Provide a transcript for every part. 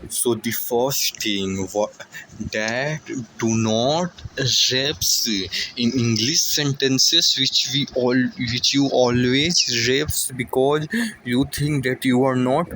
So the first thing that do not reps in English sentences which you always reps because you think that you are not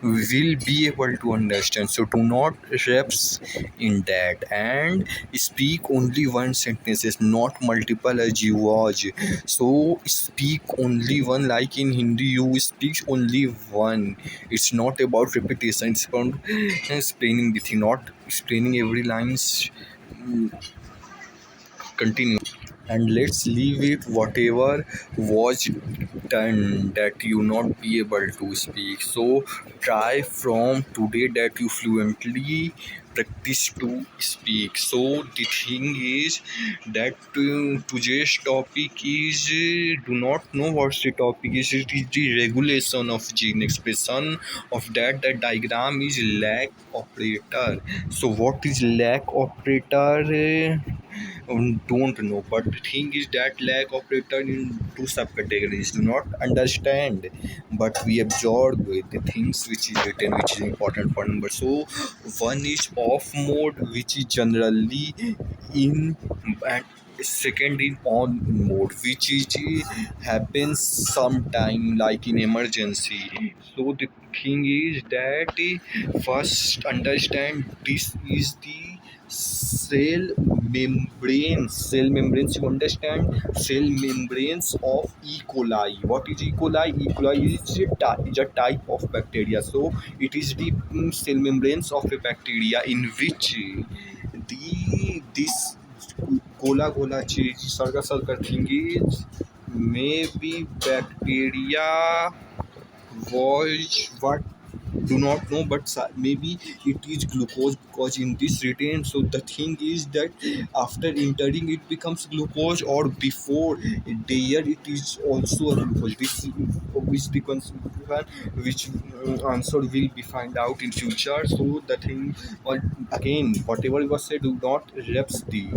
will be able to understand. So do not reps in that, and speak only one sentences, not multiple as you was. So speak only one, like in Hindi you speak only one. It's not about repetition, it's about explaining the thing, not explaining every lines. Continue, and let's leave it whatever was done that you not be able to speak. So try from today that you fluently practice to speak. So the thing is that today's topic is do not know what's the topic is. It is the regulation of gene expression of that. The diagram is lag operator. So what is lag operator? Don't know, but the thing is that lag operator in two subcategories do not understand, but we absorb the things which is written, which is important for number. So one is off mode, which is generally in, and second in on mode, which is happens sometime like in emergency. So the thing is that first understand this is the cell membranes. You understand cell membranes of E. coli. What is E. coli? E. coli is a type of bacteria. So it is the cell membranes of a bacteria in which the this gola cheese circle thing is maybe bacteria was what do not know, but maybe it is glucose because in this written. So the thing is that after entering it becomes glucose, or before there it is also a glucose. This which the which answer will be find out in future. So the thing, or again whatever was said, do not reps this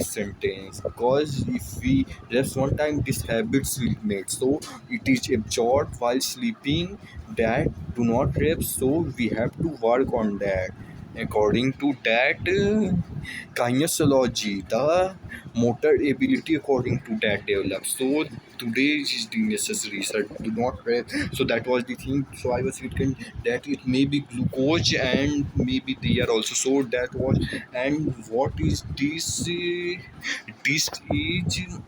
sentence, because if we reps one time these habits will make. So it is absorbed while sleeping, that do not reps. So we have to work on that. According to that kinesiology, the motor ability according to that develops. So today is the necessary, sir, do not rep. So that was the thing. So I was thinking that it may be glucose and maybe they are also. So that was. And what is this this is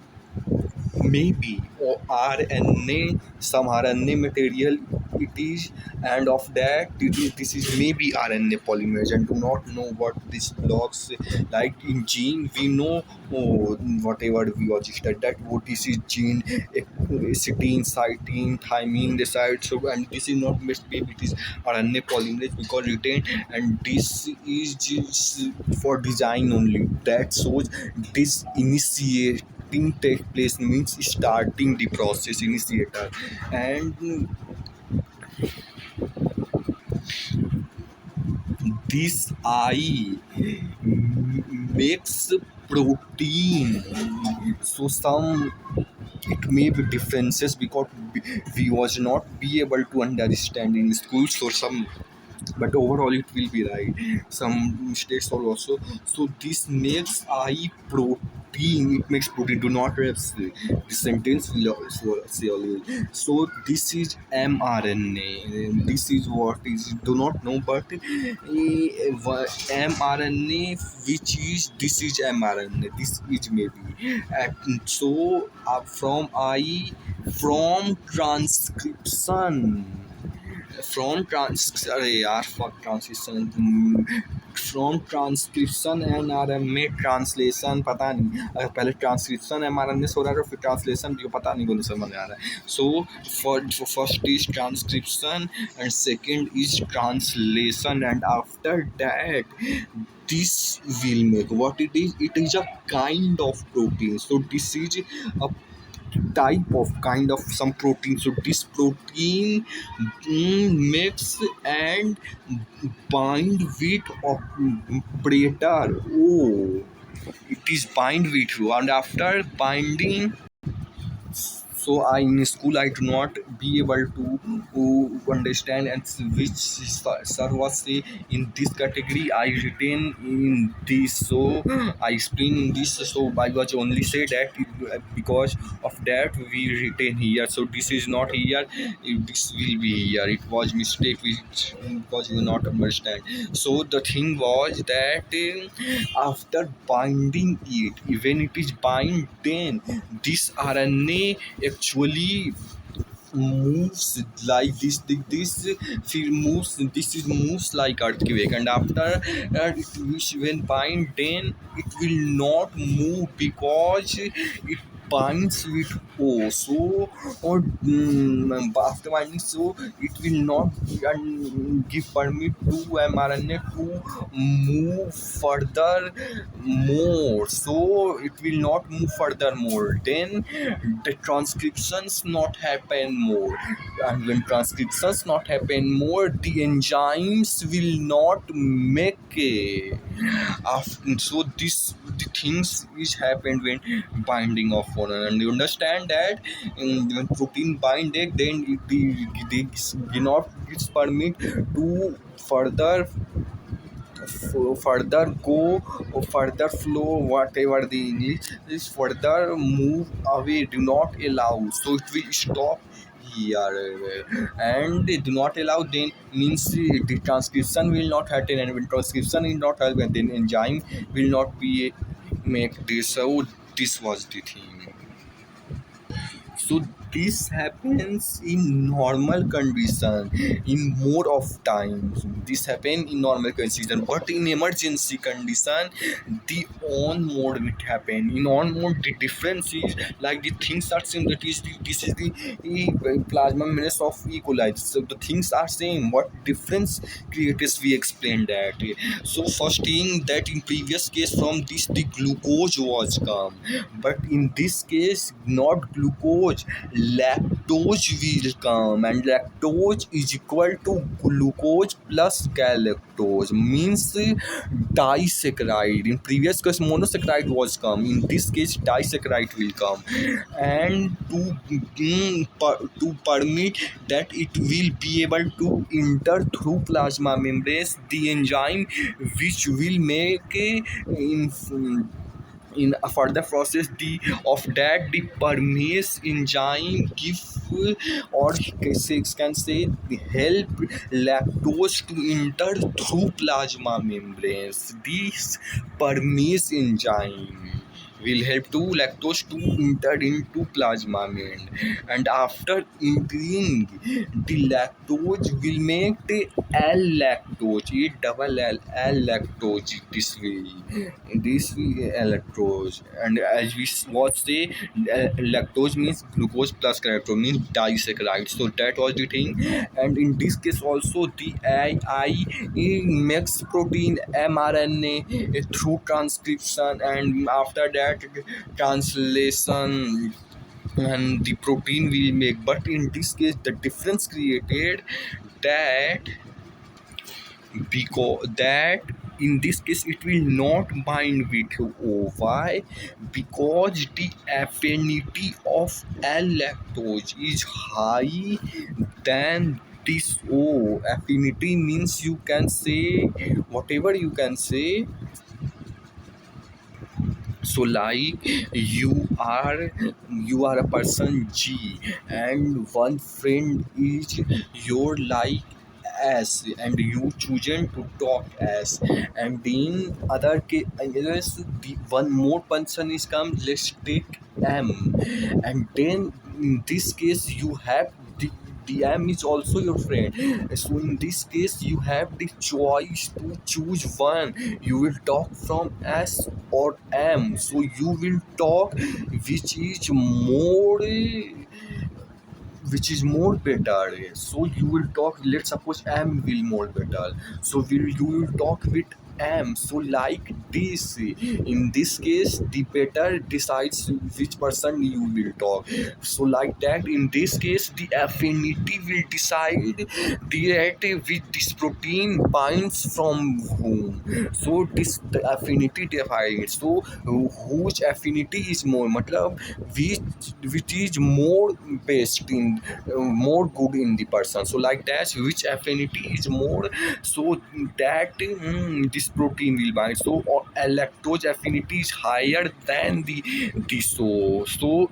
maybe or RNA, some RNA material it is, and of that this is maybe RNA polymerase, and do not know what this blocks. Like in gene we know, whatever we registered that what this is gene, cytine, cytine, thymine, the side. So and this is not maybe it is RNA polymerase because written, and this is just for design only. That shows this initiating take place means starting the process, initiator. And this I makes protein. So some it may be differences because we was not be able to understand in school. So some, but overall it will be right. Some mistakes are also. So this makes I protein. It makes protein. Do not reps the sentence will also say always. So this is mRNA. This is what is do not know, but mRNA, which is this is mRNA. This is maybe. So from I, from transcription, from trans अरे यार fuck transition, from transcription and R M में translation पता नहीं, अगर पहले transcription M R N A हो रहा है फिर ट्रांसलेशन भी पता नहीं, बोले समझ आ रहा है. So first is transcription and second is translation, and after that this will make what it is a kind of protein. So this is a type of kind of some protein. So this protein makes and bind with of predator. Oh, it is bind with you, and after binding, So I in school I do not be able to understand and which sir was say in this category I retain in this, so I explain in this, so I was only say that because of that we retain here, so this is not here, this will be here, it was mistake which because you not understand. So the thing was that after binding it, when it is bind, then this RNA actually moves like this feel moves, this is moves like earthquake, and after it which when bind, then it will not move because it binds with O. So or after binding, so it will not give permit to mRNA to move further more, so it will not move further more, then the transcriptions not happen more, and when transcriptions not happen more, the enzymes will not make a after, so this the things which happened when binding of one another, and you understand that when protein bind it, then they do not gives permit to further further go or further flow, whatever the English is, further move away, do not allow, so it will stop here, and they do not allow, then means the transcription will not happen, and when transcription will not happen, then enzyme will not be make this, so this was the thing. So this happens in normal condition in more of times, this happen in normal condition, but in emergency condition the on mode will happen. In on mode the difference is like the things are same, that is this is the plasma minus of E. coli, so the things are same, what difference creates we explained that. So first thing that in previous case from this the glucose was come, but in this case not glucose, lactose will come, and lactose is equal to glucose plus galactose, means disaccharide. In previous case monosaccharide was come, in this case disaccharide will come, and to permit that it will be able to enter through plasma membranes, the enzyme which will make in a further process the of that the permease enzyme give or can say help lactose to enter through plasma membranes. This permease enzyme will help to lactose to enter into plasma membrane, and after entering the lactose will make the L lactose, a double L lactose, this way lactose, and as we watch the lactose means glucose plus galactose means disaccharide, so that was the thing. And in this case also the AI makes protein mRNA through transcription, and after that translation, and the protein will make, but in this case the difference created that because that in this case it will not bind with O. Why? Because the affinity of L-lactose is high than this O. Affinity means you can say whatever you can say. So like you are a person G, and one friend is your like S, and you chosen to talk S, and in other case the one more person is come, let's take M, and then in this case you have the M is also your friend, so in this case you have the choice to choose one, you will talk from S or M, so you will talk which is more better, so you will talk, let's suppose M will more better, so you will talk with am. So like this, in this case the better decides which person you will talk. So like that, in this case the affinity will decide that which this protein binds from whom. So this the affinity defines. So whose affinity is more, matlab which is more best in more good in the person. So like that, which affinity is more, so that this protein will bind. So lactose affinity is higher than the so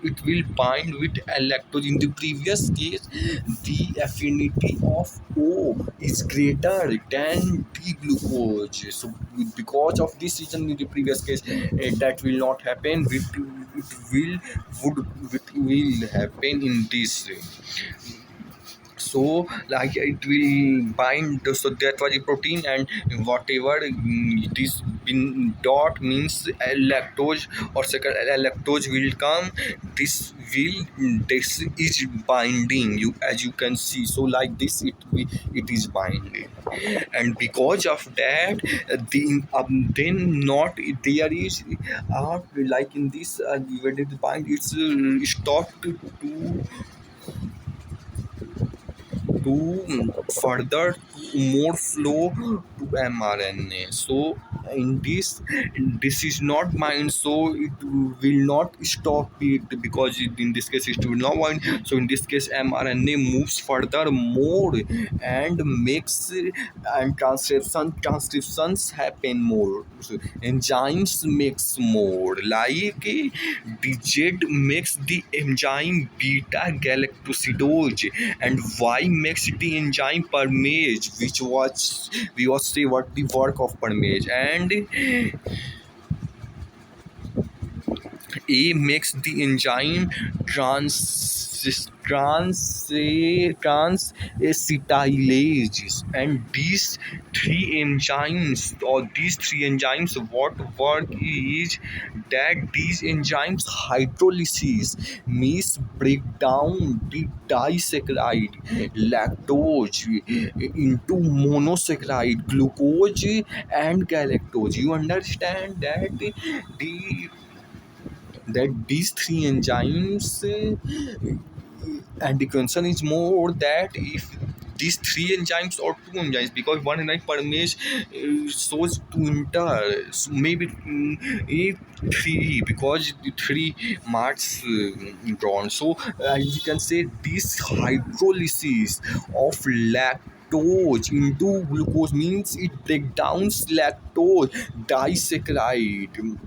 it will bind with lactose. In the previous case, the affinity of O is greater than the glucose. So because of this reason, in the previous case, that will not happen. It will it will happen in this. So like it will bind, so that was the protein, and whatever this dot means lactose or second lactose will come. This is binding, you as you can see. So like this it is binding, and because of that then not there is like in this when it bind, it's stopped to further more flow to mRNA. So in this is not mine, so it will not stop it, because in this case it will not bind. So in this case mRNA moves further more and makes and transcriptions happen more. So enzymes makes more, like DZ makes the enzyme beta galactosidose, and Y makes the enzyme permase, which was we was say what the work of permase, and A makes the enzyme transacetylase, and these three enzymes, what work is that these enzymes hydrolysis means break down the disaccharide lactose into monosaccharide glucose and galactose. You understand that these three enzymes and the concern is more that if these three enzymes or two enzymes, because one enzyme permase shows to enter, so maybe three, because the three marks drawn. So you can say this hydrolysis of lactose into glucose means it breaks down lactose disaccharide,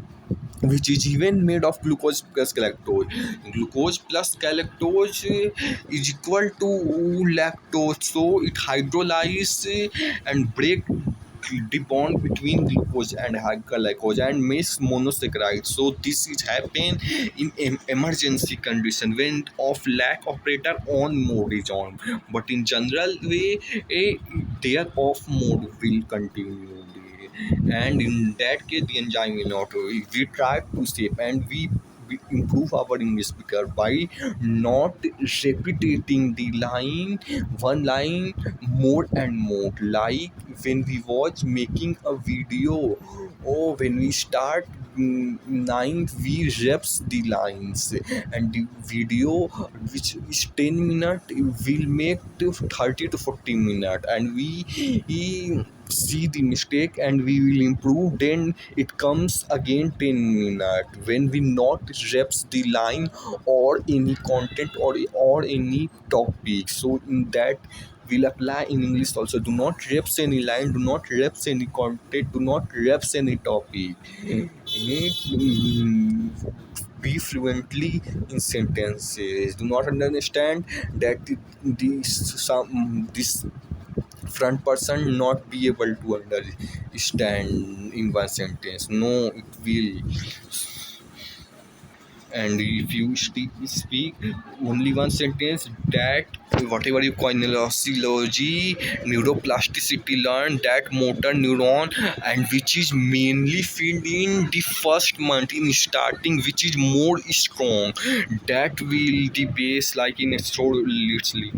which is even made of glucose plus galactose. Glucose plus galactose is equal to lactose, so it hydrolyzes and break the bond between glucose and glucose and makes monosaccharide. So this is happen in emergency condition when of lack operator on mode is on, but in general way their off mode will continue, and in that case the enzyme will not. We try to save, and we improve our English speaker by not repeating the line one line more and more, like when we watch making a video or when we start ninth we reps the lines, and the video which is 10 minute will make to 30 to 40 minute, and we see the mistake and we will improve, then it comes again 10 minute when we not reps the line or any content or any topic. So in that will apply in English also. Do not reps any line, do not reps any content, do not reps any topic. Be fluently in sentences. Do not understand that this front person not be able to understand in one sentence. No, it will. And if you speak only one sentence, that whatever you call neuropsychology, neuroplasticity learn that motor neuron, and which is mainly filled in the first month in starting, which is more strong, that will the base like in extra literally.